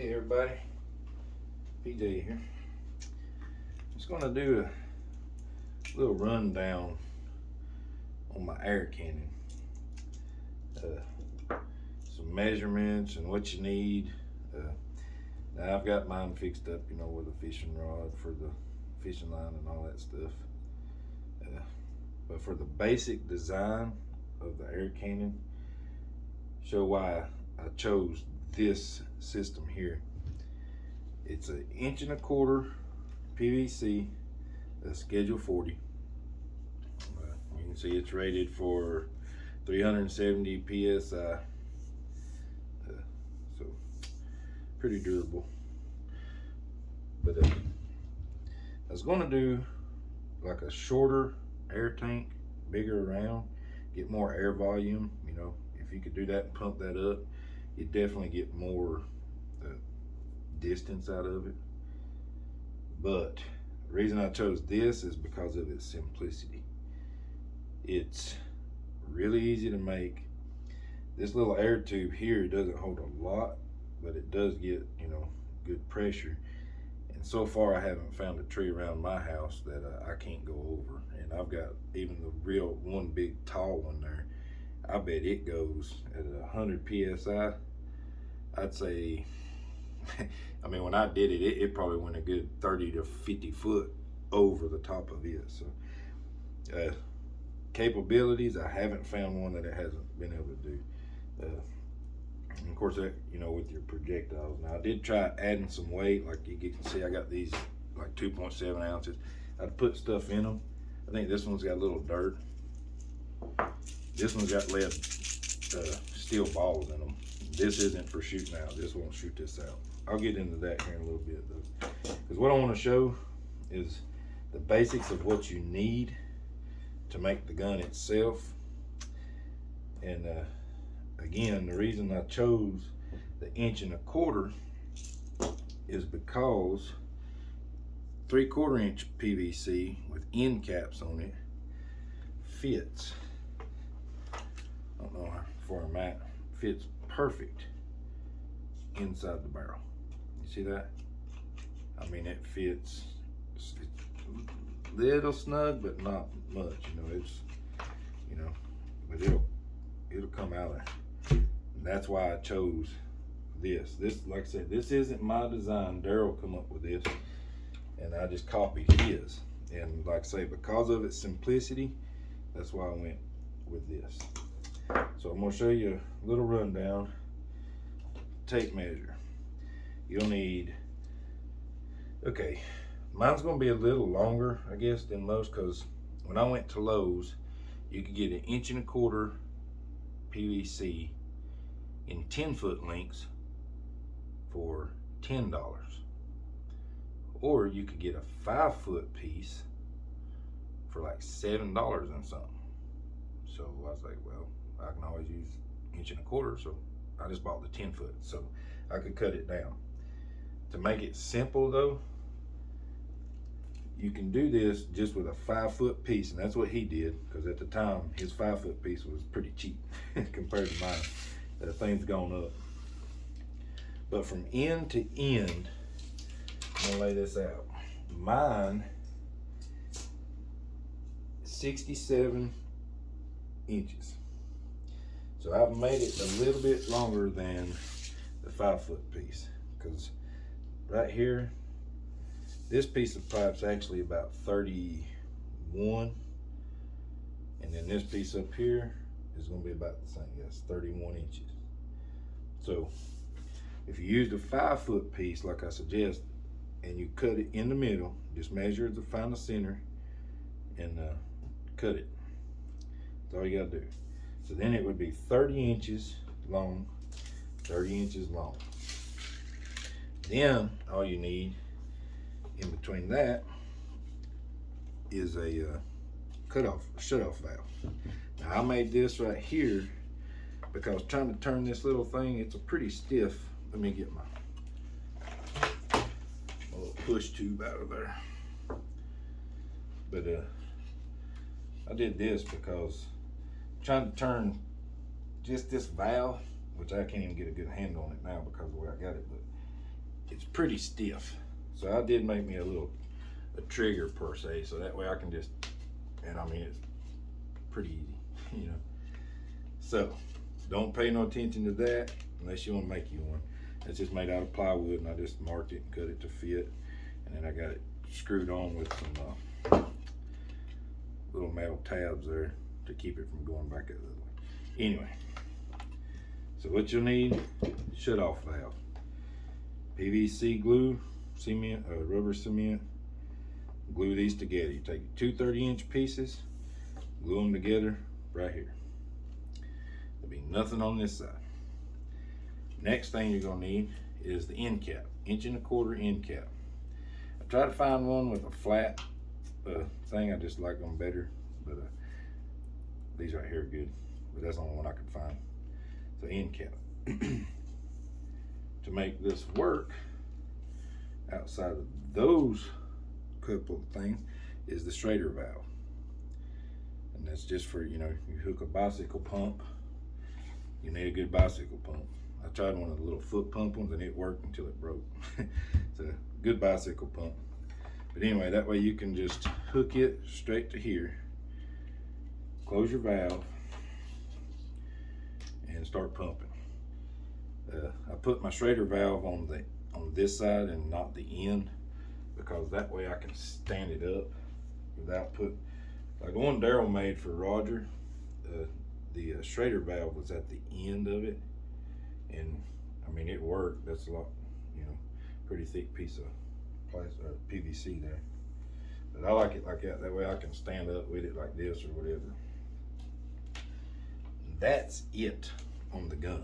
Hey everybody, PJ here. Just gonna do a little rundown on my air cannon. Some measurements and what you need. Now I've got mine fixed up, you know, with a fishing rod for the fishing line and all that stuff. But for the basic design of the air cannon, show why I chose this system here. It's an 1.25 inch PVC, schedule 40. You can see it's rated for 370 PSI, so pretty durable. But I was going to do like a shorter air tank, bigger around, get more air volume. You know, if you could do that and pump that up, you definitely get more distance out of it. But the reason I chose this is because of its simplicity. It's really easy to make. This little air tube here doesn't hold a lot, but it does get, you know, good pressure. And so far I haven't found a tree around my house that I can't go over. And I've got even the real one big tall one there. I bet it goes at 100 PSI. I'd say, I mean, when I did it, it probably went a good 30 to 50 foot over the top of it. So capabilities, I haven't found one that it hasn't been able to do. And of course, that, you know, with your projectiles. Now I did try adding some weight. Like you can see, I got these like 2.7 ounces. I'd put stuff in them. I think this one's got a little dirt. This one's got lead steel balls in them. This isn't for shooting out. This won't shoot this out. I'll get into that here in a little bit though. Because what I want to show is the basics of what you need to make the gun itself. And again, the reason I chose the 1.25 inch is because 3/4 inch PVC with end caps on it fits. I don't know how far I'm at. Fits perfect inside the barrel. You see that? I mean, it fits. It's a little snug, but not much. You know, it's, you know, but it'll come out. And that's why I chose this. This, like I said, this isn't my design. Daryl come up with this, and I just copied his. And like I say, because of its simplicity, that's why I went with this. So I'm going to show you a little rundown. Tape measure. You'll need, okay, mine's going to be a little longer, I guess, than most, because when I went to Lowe's, you could get an 1.25 inch PVC in 10-foot lengths for $10. Or you could get a 5-foot piece for like $7 and something. So I was like, well, I can always use 1.25 inch, so I just bought the 10-foot, so I could cut it down. To make it simple though, you can do this just with a 5-foot piece, and that's what he did, because at the time his 5-foot piece was pretty cheap compared to mine. That thing's gone up. But from end to end, I'm gonna lay this out. Mine, 67 inches. So I've made it a little bit longer than the 5-foot piece, because right here, this piece of pipe's actually about 31, and then this piece up here is going to be about the same. Yes, 31 inches. So if you use the 5-foot piece like I suggest, and you cut it in the middle, just measure to find the center and cut it. That's all you got to do. So then it would be 30 inches long, 30 inches long. Then all you need in between that is a shutoff valve. Now I made this right here because trying to turn this little thing, it's a pretty stiff. Let me get my little push tube out of there. But I did this because trying to turn just this valve, which I can't even get a good handle on it now because of the way I got it, but it's pretty stiff. So I did make me a trigger per se, so that way I can just, and I mean it's pretty easy, you know. So don't pay no attention to that unless you want to make you one. It's just made out of plywood, and I just marked it and cut it to fit, and then I got it screwed on with some little metal tabs there to keep it from going back the other way. Anyway, so what you'll need: shutoff valve, PVC glue, cement, rubber cement. Glue these together. You take two 30-inch pieces, glue them together right here. There'll be nothing on this side. Next thing you're gonna need is the end cap, 1.25 inch end cap. I tried to find one with a flat thing. I just like them better, but these right here are good. But that's the only one I could find. So end cap. To make this work, outside of those couple of things, is the Schrader valve, and that's just for, you know, you hook a bicycle pump. You need a good bicycle pump. I tried one of the little foot pump ones and it worked until it broke. It's a good bicycle pump. But anyway, that way you can just hook it straight to here, close your valve, and start pumping. I put my Schrader valve on this side and not the end, because that way I can stand it up without like one Daryl made for Roger. The Schrader valve was at the end of it, and I mean it worked. That's a lot, you know, pretty thick piece of plastic or PVC there. But I like it like that. That way I can stand up with it like this or whatever. That's it on the gun.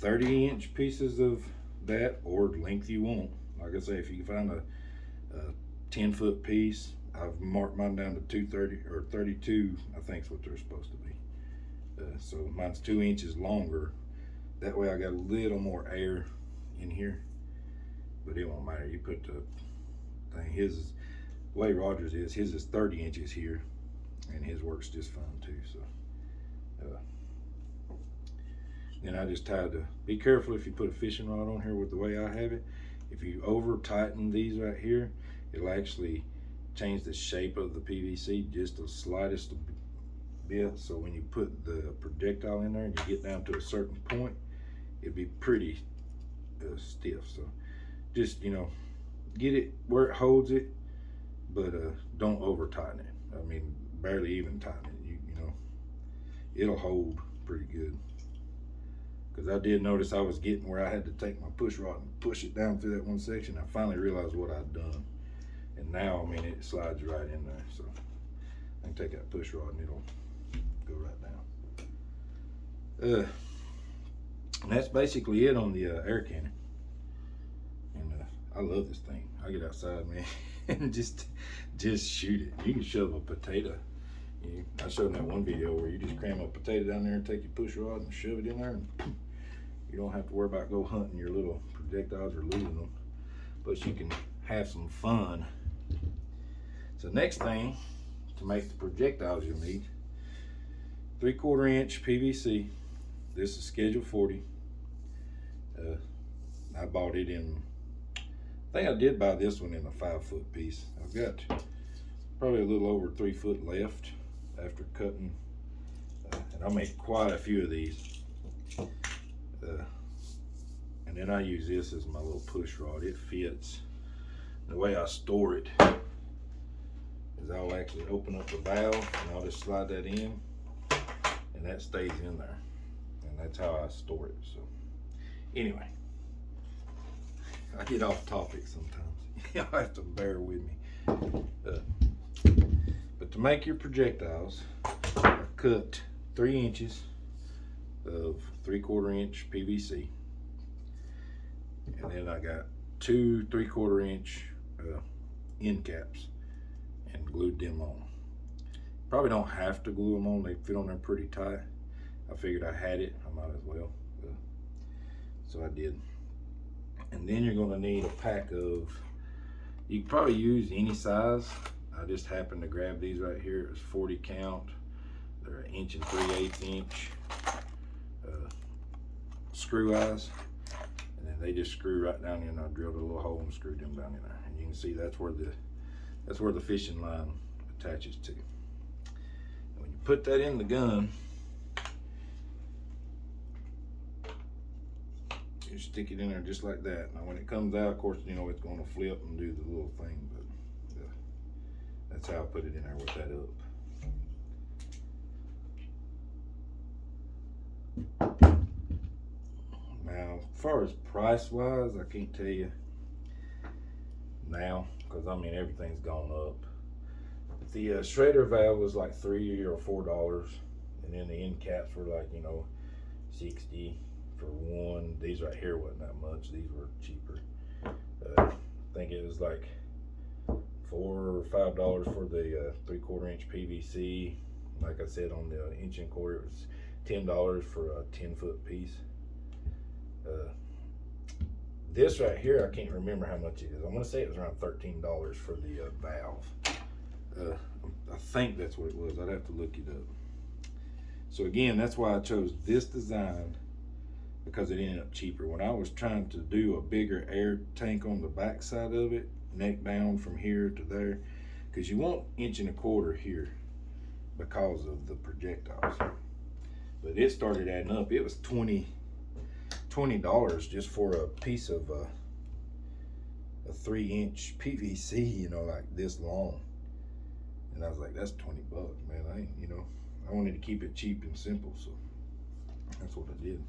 30-inch pieces of that, or the length you want. Like I say, if you can find a 10-foot piece, I've marked mine down to 230 or 32. I think is what they're supposed to be. So mine's 2 inches longer. That way I got a little more air in here, but it won't matter. You put the thing. His is, the way Roger's is, his is 30 inches here, and his works just fine too. So then I just tried to be careful if you put a fishing rod on here with the way I have it. If you over tighten these right here, it'll actually change the shape of the PVC just the slightest bit. So when you put the projectile in there and you get down to a certain point, it'd be pretty stiff. So just, you know, get it where it holds it, but don't over tighten it. I mean, barely even tighten it. You know, it'll hold pretty good. Because I did notice I was getting where I had to take my push rod and push it down through that one section. I finally realized what I'd done. And now, I mean, it slides right in there. So I can take that push rod and it'll go right down. And that's basically it on the air cannon. And I love this thing. I get outside, man, and just shoot it. You can shove a potato. I showed in that one video where you just cram a potato down there and take your push rod and shove it in there, and you don't have to worry about go hunting your little projectiles or losing them. But you can have some fun. So next thing to make the projectiles you'll need: 3/4 inch PVC. This is schedule 40. I bought it in, I think I did buy this one in a 5-foot piece. I've got probably a little over 3 foot left after cutting, and I make quite a few of these. And then I use this as my little push rod. It fits. The way I store it is I'll actually open up the valve and I'll just slide that in, and that stays in there. And that's how I store it. So anyway, I get off topic sometimes. Y'all have to bear with me. But to make your projectiles, I cut 3 inches of 3/4 inch PVC, and then I got 2 3/4 inch end caps and glued them on. Probably don't have to glue them on; they fit on there pretty tight. I figured I had it, I might as well, so I did. And then you're going to need a pack of, you can probably use any size. I just happened to grab these right here. It was 40 count. They're 1 3/8 inch screw eyes, and then they just screw right down in. I drilled a little hole and screwed them down in there, and you can see that's where the fishing line attaches to. When you put that in the gun, you stick it in there just like that. Now when it comes out, of course, you know it's going to flip and do the little thing, but that's how I put it in there with that up. Now, as far as price wise, I can't tell you now, because I mean everything's gone up. The Schrader valve was like $3 or $4, and then the end caps were like, you know, 60 for one. These right here wasn't that much. These were cheaper. I think it was like $4 or $5 for the 3/4 inch PVC. Like I said, on the 1 1/4 it was $10 for a 10-foot piece. This right here, I can't remember how much it is. I'm gonna say it was around $13 for the valve. I think that's what it was. I'd have to look it up. So again, that's why I chose this design, because it ended up cheaper. When I was trying to do a bigger air tank on the back side of it, neck down from here to there, because you want 1 1/4 here because of the projectiles. But it started adding up. It was $20 just for a piece of a 3-inch PVC, you know, like this long. And I was like, that's $20, man. I ain't, you know, I wanted to keep it cheap and simple, so that's what I did.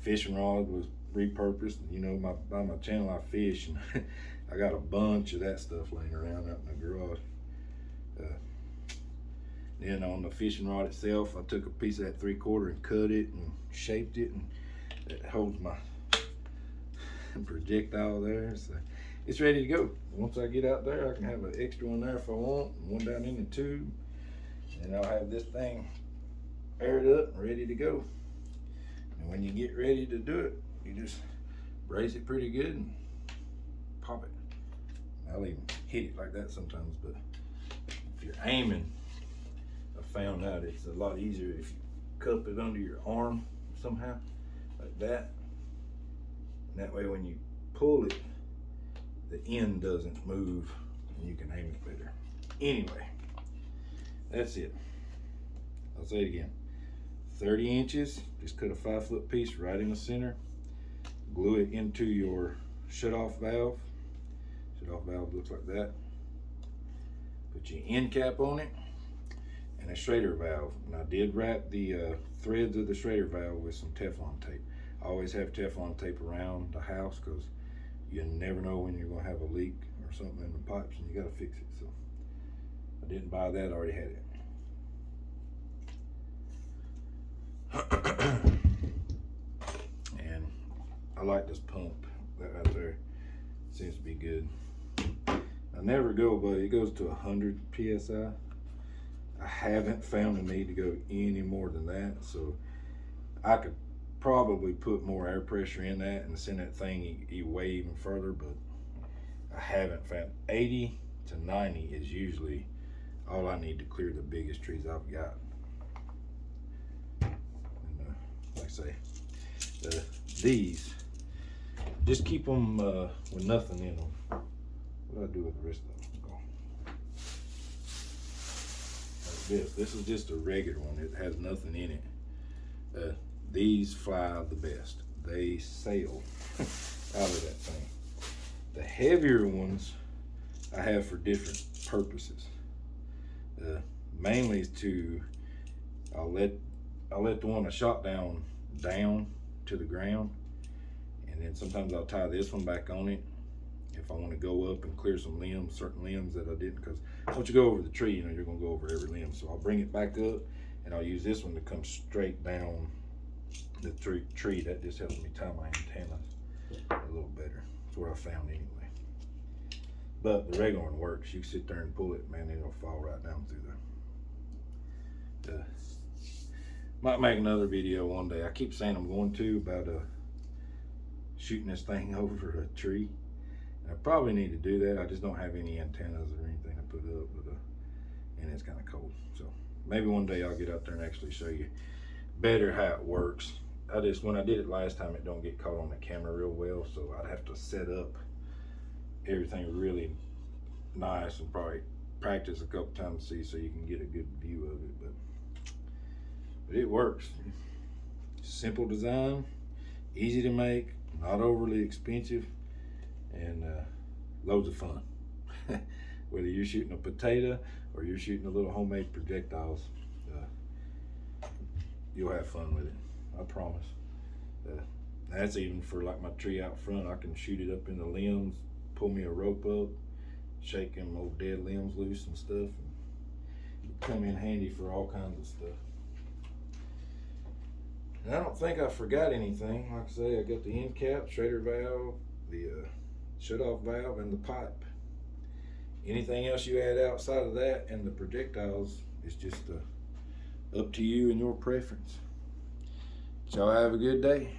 Fishing rod was repurposed. You know, by my channel I fish, and I got a bunch of that stuff laying around out in the garage. Then on the fishing rod itself, I took a piece of that 3/4 and cut it and shaped it, and it holds my projectile there. So it's ready to go. Once I get out there, I can have an extra one there if I want, and one down in the tube, and I'll have this thing aired up and ready to go. And when you get ready to do it, you just brace it pretty good and pop it. I'll even hit it like that sometimes, but if you're aiming, I found out it's a lot easier if you cup it under your arm somehow, like that. And that way when you pull it, the end doesn't move and you can aim it better. Anyway, that's it. I'll say it again. 30 inches, just cut a 5-foot piece right in the center, glue it into your shutoff valve. Shutoff valve looks like that. Put your end cap on it and a Schrader valve. And I did wrap the threads of the Schrader valve with some Teflon tape. I always have Teflon tape around the house because you never know when you're going to have a leak or something in the pipes and you got to fix it. So I didn't buy that, I already had it. And I like this pump, that right there seems to be good. I never go, but it goes to 100 PSI. I haven't found a need to go any more than that, so I could probably put more air pressure in that and send that thing way even further, but I haven't found. 80 to 90 is usually all I need to clear the biggest trees I've got. Like I say, these, just keep them with nothing in them. What do I do with the rest of them? Like this is just a regular one. It has nothing in it. These fly the best. They sail out of that thing. The heavier ones I have for different purposes. Mainly to, I'll let the one I shot down to the ground, and then sometimes I'll tie this one back on it if I want to go up and clear some limbs, certain limbs that I didn't, because once you go over the tree, you know you're going to go over every limb. So I'll bring it back up and I'll use this one to come straight down the tree. That just helps me tie my antennas a little better. That's what I found anyway. But the regular one works. You can sit there and pull it, man, it'll fall right down through there. Might make another video one day. I keep saying I'm going to, about shooting this thing over a tree. I probably need to do that. I just don't have any antennas or anything to put up, but and it's kind of cold. So maybe one day I'll get out there and actually show you better how it works. when I did it last time, it don't get caught on the camera real well, so I'd have to set up everything really nice and probably practice a couple times to see so you can get a good view of it. But it works. Simple design, easy to make, not overly expensive, and loads of fun. Whether you're shooting a potato or you're shooting a little homemade projectiles, you'll have fun with it, I promise. That's even for like my tree out front. I can shoot it up in the limbs, pull me a rope up, shake them old dead limbs loose and stuff, and it come in handy for all kinds of stuff. And I don't think I forgot anything. Like I say, I got the end cap, Tater valve, the shutoff valve, and the pipe. Anything else you add outside of that and the projectiles is just up to you and your preference. So have a good day.